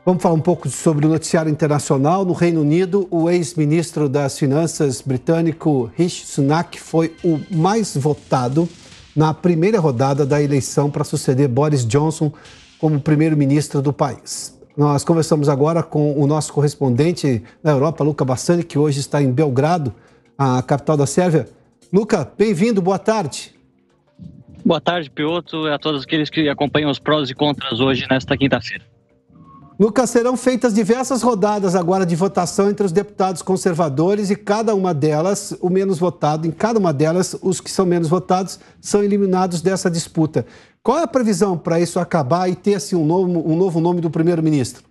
Vamos falar um pouco sobre o noticiário internacional. No Reino Unido, o ex-ministro das Finanças britânico Rishi Sunak foi o mais votado na primeira rodada da eleição para suceder Boris Johnson como primeiro-ministro do país. Nós conversamos agora com o nosso correspondente na Europa, Luca Bassani, que hoje está em Belgrado, a capital da Sérvia. Luca, bem-vindo, boa tarde. Boa tarde, Piotr, e a todos aqueles que acompanham os prós e contras hoje, nesta quinta-feira. Lucas, serão feitas diversas rodadas agora de votação entre os deputados conservadores e cada uma delas, o menos votado, em cada uma delas, os que são menos votados são eliminados dessa disputa. Qual é a previsão para isso acabar e ter assim, um novo nome do primeiro-ministro?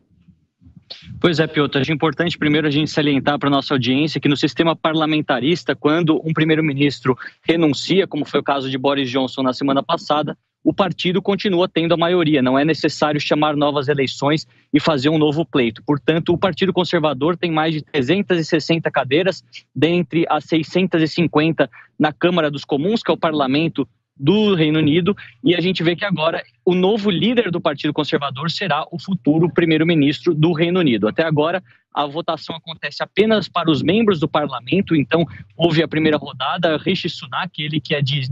Pois é, Piotr, acho importante primeiro a gente salientar para a nossa audiência que no sistema parlamentarista, quando um primeiro-ministro renuncia, como foi o caso de Boris Johnson na semana passada, o partido continua tendo a maioria, não é necessário chamar novas eleições e fazer um novo pleito. Portanto, o Partido Conservador tem mais de 360 cadeiras, dentre as 650 na Câmara dos Comuns, que é o parlamento do Reino Unido, e a gente vê que agora o novo líder do Partido Conservador será o futuro primeiro-ministro do Reino Unido. Até agora, a votação acontece apenas para os membros do parlamento, então houve a primeira rodada, Rishi Sunak, ele que é de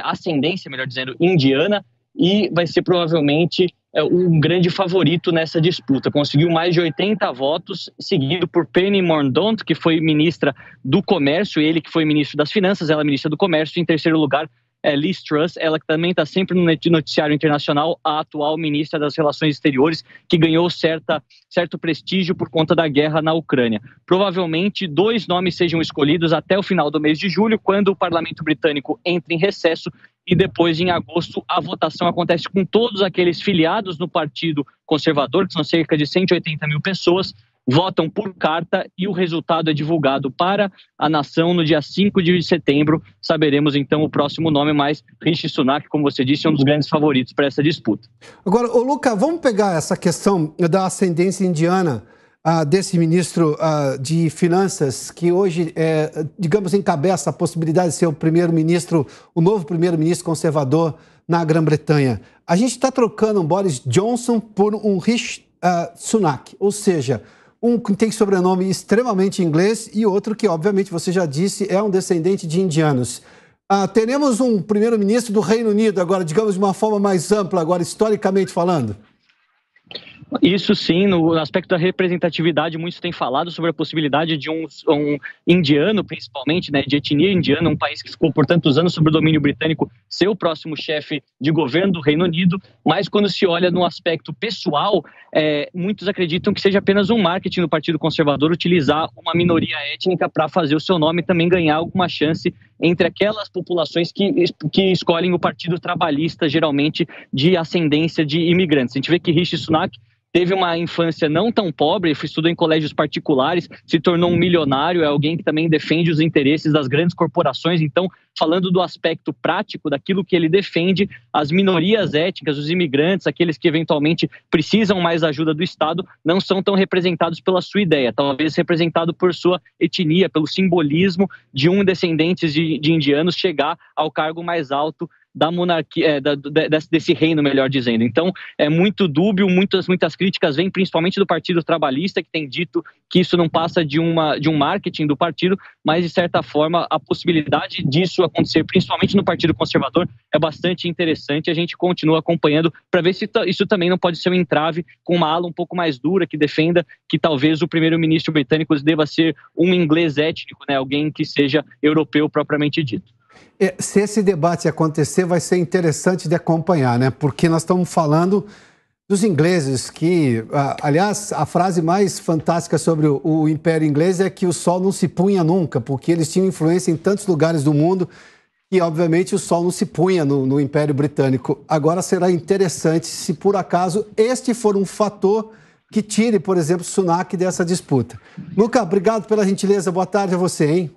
ascendência, melhor dizendo, indiana, e vai ser provavelmente um grande favorito nessa disputa. Conseguiu mais de 80 votos, seguido por Penny Mordaunt, que foi ministra do Comércio, ele que foi ministro das Finanças, ela ministra do Comércio. Em terceiro lugar, Liz Truss, ela que também está sempre no noticiário internacional, a atual ministra das Relações Exteriores, que ganhou certo prestígio por conta da guerra na Ucrânia. Provavelmente, 2 nomes sejam escolhidos até o final do mês de julho, quando o parlamento britânico entra em recesso, e depois, em agosto, a votação acontece com todos aqueles filiados no Partido Conservador, que são cerca de 180 mil pessoas, votam por carta e o resultado é divulgado para a nação no dia 5 de setembro. Saberemos então o próximo nome, mas Rishi Sunak, como você disse, é um dos grandes favoritos para essa disputa. Agora, Luca, vamos pegar essa questão da ascendência indiana desse ministro de Finanças, que hoje, digamos, encabeça a possibilidade de ser o primeiro-ministro, o novo primeiro-ministro conservador na Grã-Bretanha. A gente está trocando um Boris Johnson por um Rishi Sunak, ou seja, um que tem sobrenome extremamente inglês e outro que, obviamente, você já disse, é um descendente de indianos. Teremos um primeiro-ministro do Reino Unido agora, digamos, de uma forma mais ampla, agora, historicamente falando? Isso sim, no aspecto da representatividade, muitos têm falado sobre a possibilidade de um indiano, principalmente, né, de etnia indiana, um país que ficou por tantos anos sob o domínio britânico, ser o próximo chefe de governo do Reino Unido, mas quando se olha no aspecto pessoal, muitos acreditam que seja apenas um marketing do Partido Conservador utilizar uma minoria étnica para fazer o seu nome e também ganhar alguma chance entre aquelas populações que escolhem o Partido Trabalhista, geralmente de ascendência de imigrantes. A gente vê que Rishi Sunak teve uma infância não tão pobre, estudou em colégios particulares, se tornou um milionário, é alguém que também defende os interesses das grandes corporações. Então, falando do aspecto prático, daquilo que ele defende, as minorias étnicas, os imigrantes, aqueles que eventualmente precisam mais ajuda do Estado, não são tão representados pela sua ideia, talvez representado por sua etnia, pelo simbolismo de um descendente de indianos chegar ao cargo mais alto da monarquia, desse reino, melhor dizendo. Então, é muito dúbio, muitas críticas vêm principalmente do Partido Trabalhista, que tem dito que isso não passa de um marketing do partido, mas, de certa forma, a possibilidade disso acontecer, principalmente no Partido Conservador, é bastante interessante. A gente continua acompanhando para ver se isso também não pode ser um entrave com uma ala um pouco mais dura que defenda que talvez o primeiro-ministro britânico deva ser um inglês étnico, né, alguém que seja europeu propriamente dito. Se esse debate acontecer, vai ser interessante de acompanhar, né? Porque nós estamos falando dos ingleses que, aliás, a frase mais fantástica sobre o Império Inglês é que o sol não se punha nunca, porque eles tinham influência em tantos lugares do mundo e, obviamente, o sol não se punha no Império Britânico. Agora será interessante se, por acaso, este for um fator que tire, por exemplo, Sunak dessa disputa. Luca, obrigado pela gentileza. Boa tarde a você, hein?